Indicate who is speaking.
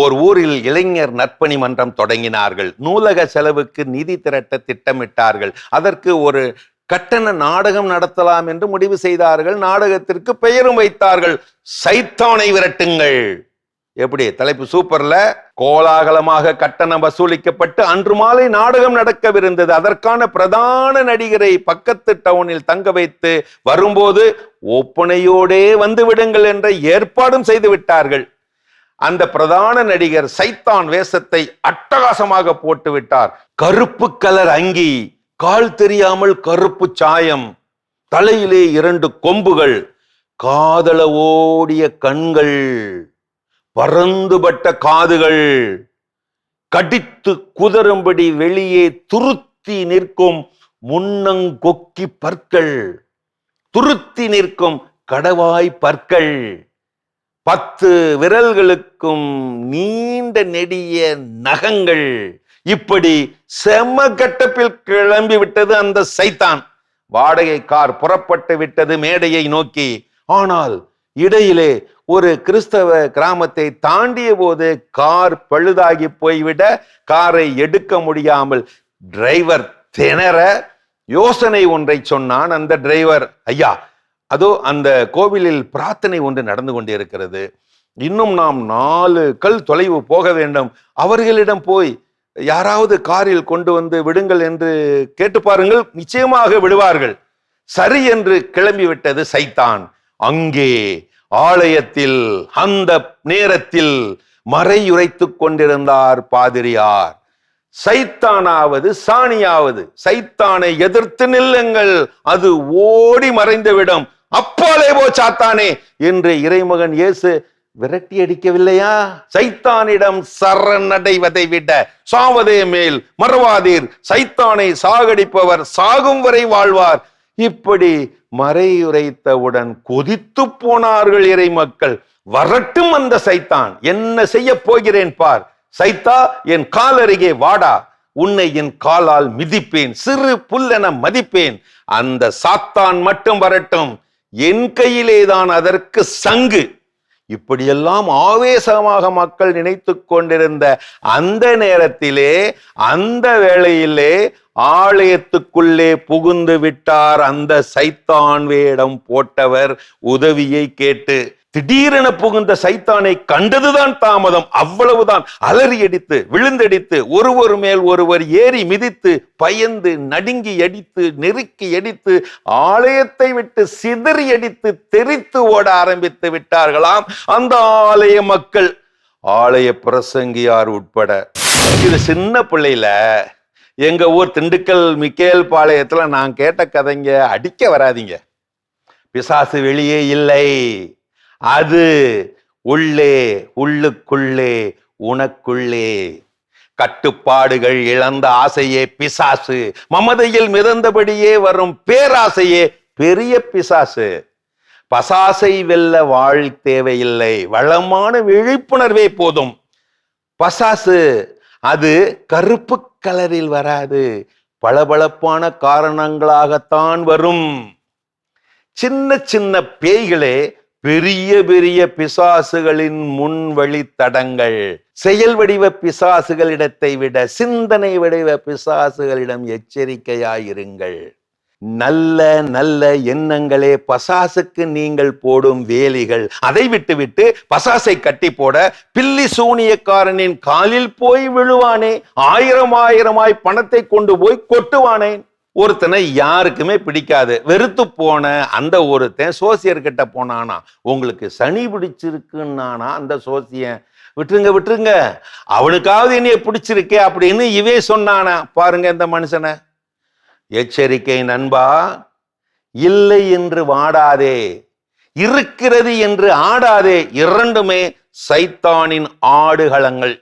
Speaker 1: ஓர் ஊரில் இளைஞர் நற்பணி மன்றம் தொடங்கினார்கள். நூலக செலவுக்கு நிதி திரட்ட திட்டமிட்டார்கள். அதற்கு ஒரு கட்டண நாடகம் நடத்தலாம் என்று முடிவு செய்தார்கள். நாடகத்திற்கு பெயரும் வைத்தார்கள், சைத்தானை விரட்டுங்கள். எப்படி தலைப்பு சூப்பர்ல? கோலாகலமாக கட்டணம் வசூலிக்கப்பட்டு அன்று மாலை நாடகம் நடக்கவிருந்தது. அதற்கான பிரதான நடிகரை பக்கத்து டவுனில் தங்க வைத்து வரும்போது ஒப்பனையோடே வந்து விடுங்கள் என்ற ஏற்பாடும் செய்து விட்டார்கள். அந்த பிரதான நடிகர் சைத்தான் வேஷத்தை அட்டகாசமாக போட்டு விட்டார். கருப்பு கலர் அங்கி, கால் தெரியாமல் கருப்பு சாயம், தலையிலே 2 கொம்புகள், காதல ஓடிய கண்கள், பறந்துபட்ட காதுகள், கடித்து குதறும்படி வெளியே துருத்தி நிற்கும் முன்னங்கொக்கி பற்கள், துருத்தி நிற்கும் கடவாய் பற்கள், 10 விரல்களுக்கும் நீண்ட நெடிய நகங்கள். இப்படி செம கட்டப்பில் கிளம்பி விட்டது அந்த சைத்தான். வாடகை கார் புறப்பட்டு விட்டது மேடையை நோக்கி. ஆனால் இடையிலே ஒரு கிறிஸ்தவ கிராமத்தை தாண்டிய போது கார் பழுதாகி போய்விட காரை எடுக்க முடியாமல் டிரைவர் திணற யோசனை ஒன்றை சொன்னான். அந்த டிரைவர், ஐயா, அதோ அந்த கோவிலில் பிரார்த்தனை ஒன்று நடந்து கொண்டிருக்கிறது, இன்னும் நாம் 4 கல் தொலைவு போக வேண்டும், அவர்களிடம் போய் யாராவது காரில் கொண்டு வந்து விடுங்கள் என்று கேட்டு பாருங்கள், நிச்சயமாக விடுவார்கள். சரி என்று கிளம்பிவிட்டது சைத்தான். அங்கே ஆலயத்தில் அந்த நேரத்தில் மறையுரைத்துக் கொண்டிருந்தார் பாதிரியார். சைத்தானாவது சாணியாவது, சைத்தானை எதிர்த்து நில்லுங்கள், அது ஓடி மறைந்துவிடும், அப்பாலே போ சாத்தானே என்று இறைமகன் இயேசு விரட்டி அடிக்கவில்லையா? சைத்தானிடம் சரணடைவதை விட சாவதே மேல், மறவாதீர், சைத்தானை சாகடிப்பவர் சாகும் வரை வாழ்வார். இப்படி மறையுரைத்தவுடன் கொதித்து போனார்கள் இறை மக்கள். வரட்டும் அந்த சைத்தான், என்ன செய்ய போகிறேன் பார். சைத்தா, என் கால் அருகே வாடா, உன்னை என் காலால் மிதிப்பேன், சிறு புல்லென மதிப்பேன். அந்த சாத்தான் மட்டும் வரட்டும், என் கையிலேதான் அதற்கு சங்கு. இப்படியெல்லாம் ஆவேசமாக மக்கள் நினைத்து கொண்டிருந்த அந்த நேரத்திலே, அந்த வேளையிலே ஆலயத்துக்குள்ளே புகுந்து விட்டார் அந்த சைத்தான் வேடம் போட்டவர் உதவியை கேட்டு. திடீரென புகுந்த சைத்தானை கண்டதுதான் தாமதம். அவ்வளவுதான். அலறி அடித்து விழுந்தடித்து ஒருவர் மேல் ஒருவர் ஏறி மிதித்து பயந்து நடுங்கி அடித்து நெருக்கி அடித்து ஆலயத்தை விட்டு சிதறி அடித்து தெரித்து ஓட ஆரம்பித்து விட்டார்களாம் அந்த ஆலய மக்கள், ஆலய பிரசங்கியார் உட்பட. இது சின்ன பிள்ளையில எங்க ஊர் திண்டுக்கல் மிக்கேல் பாளையத்துல நான் கேட்ட கதைங்க. அடிக்க வராதிங்க, பிசாசு வெளியே இல்லை, அது உள்ளே, உள்ளுக்குள்ளே, உனக்குள்ளே. கட்டுப்பாடுகள் இழந்த ஆசையே பிசாசு, மமதையில் மிதந்தபடியே வரும் பேராசையே பெரிய பிசாசு. பசாசை வெல்ல வாழ் தேவையில்லை, வளமான விழிப்புணர்வே போதும். பசாசு அது கருப்பு கலரில் வராது, பளபளப்பான காரணங்களாகத்தான் வரும். சின்ன சின்ன பேய்களே பெரிய பெரிய பிசாசுகளின் முன்வழி தடங்கள். செயல் வடிவ பிசாசுகளிடத்தை விட சிந்தனை வடிவ பிசாசுகளிடம் எச்சரிக்கையாயிருங்கள். நல்ல நல்ல எண்ணங்களே பசாசுக்கு நீங்கள் போடும் வேலிகள். அதை விட்டுவிட்டு பசாசை கட்டி போட பில்லி சூனியக்காரனின் காலில் போய் விழுவானே, 1000 பணத்தை கொண்டு போய் கொட்டுவானே. ஒருத்தனை யாருக்குமே பிடிக்காது, வெறுத்து போன அந்த ஒருத்தன் சோசியர்கிட்ட போனானா, உங்களுக்கு சனி பிடிச்சிருக்குன்னானா அந்த சோசியன், விட்டுருங்க விட்டுருங்க, அவனுக்காவது என்னைய பிடிச்சிருக்கே அப்படின்னு இவே சொன்னானா. பாருங்க இந்த மனுஷனை. எச்சரிக்கை நண்பா, இல்லை என்று வாடாதே, இருக்கிறது என்று ஆடாதே. இரண்டுமே சைத்தானின் ஆடுகளங்கள்.